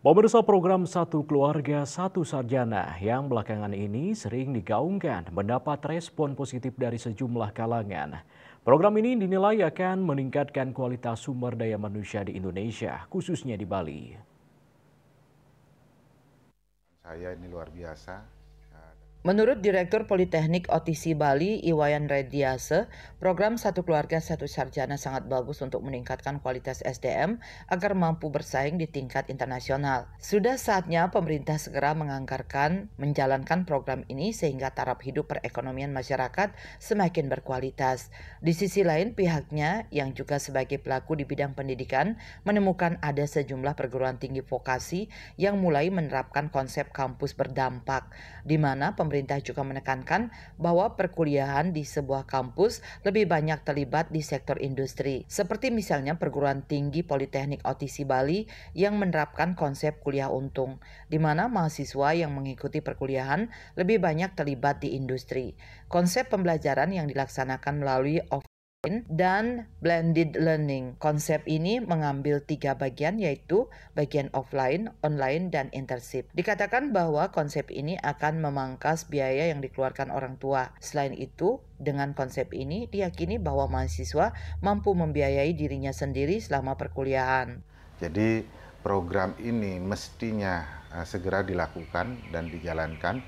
Pemirsa program Satu Keluarga Satu Sarjana yang belakangan ini sering digaungkan mendapat respon positif dari sejumlah kalangan. Program ini dinilai akan meningkatkan kualitas sumber daya manusia di Indonesia, khususnya di Bali. Saya ini luar biasa. Menurut Direktur Politeknik OTC Bali, Iwayan Rediase, program Satu Keluarga Satu Sarjana sangat bagus untuk meningkatkan kualitas SDM agar mampu bersaing di tingkat internasional. Sudah saatnya pemerintah segera menganggarkan menjalankan program ini sehingga taraf hidup perekonomian masyarakat semakin berkualitas. Di sisi lain, pihaknya yang juga sebagai pelaku di bidang pendidikan menemukan ada sejumlah perguruan tinggi vokasi yang mulai menerapkan konsep kampus berdampak, di mana pemerintah juga menekankan bahwa perkuliahan di sebuah kampus lebih banyak terlibat di sektor industri, seperti misalnya perguruan tinggi Politeknik OTC Bali yang menerapkan konsep kuliah untung, di mana mahasiswa yang mengikuti perkuliahan lebih banyak terlibat di industri. Konsep pembelajaran yang dilaksanakan melalui dan blended learning. Konsep ini mengambil 3 bagian, yaitu bagian offline, online, dan internship. Dikatakan bahwa konsep ini akan memangkas biaya yang dikeluarkan orang tua. Selain itu, dengan konsep ini diyakini bahwa mahasiswa mampu membiayai dirinya sendiri selama perkuliahan. Jadi program ini mestinya segera dilakukan dan dijalankan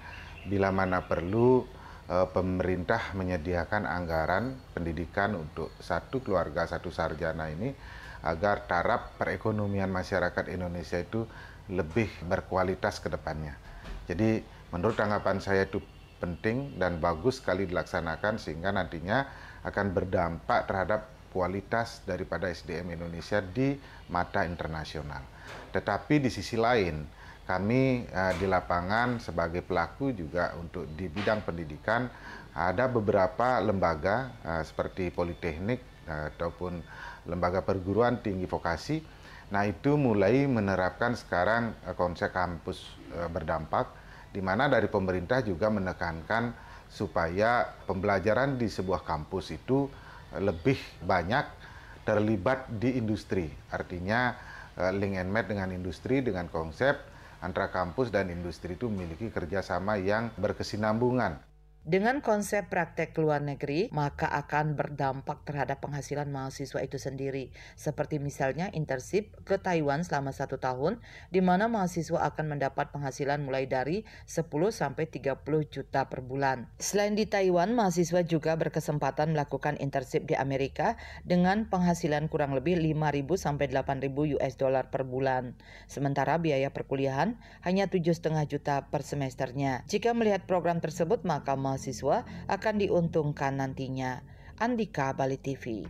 bila mana perlu. Pemerintah menyediakan anggaran pendidikan untuk Satu Keluarga Satu Sarjana ini agar taraf perekonomian masyarakat Indonesia itu lebih berkualitas ke depannya. Jadi menurut tanggapan saya itu penting dan bagus sekali dilaksanakan sehingga nantinya akan berdampak terhadap kualitas daripada SDM Indonesia di mata internasional. Tetapi di sisi lain, kami di lapangan sebagai pelaku juga untuk di bidang pendidikan ada beberapa lembaga seperti Politeknik ataupun lembaga perguruan tinggi vokasi. Nah, itu mulai menerapkan sekarang konsep kampus berdampak, di mana dari pemerintah juga menekankan supaya pembelajaran di sebuah kampus itu lebih banyak terlibat di industri. Artinya link and match dengan industri dengan konsep antara kampus dan industri itu memiliki kerjasama yang berkesinambungan. Dengan konsep praktek luar negeri, maka akan berdampak terhadap penghasilan mahasiswa itu sendiri. Seperti misalnya internship ke Taiwan selama 1 tahun, di mana mahasiswa akan mendapat penghasilan mulai dari 10-30 juta per bulan. Selain di Taiwan, mahasiswa juga berkesempatan melakukan internship di Amerika dengan penghasilan kurang lebih 5.000-8.000 US dollar per bulan. Sementara biaya perkuliahan hanya 7,5 juta per semesternya. Jika melihat program tersebut, maka mahasiswa akan diuntungkan nantinya. Andika, Bali TV.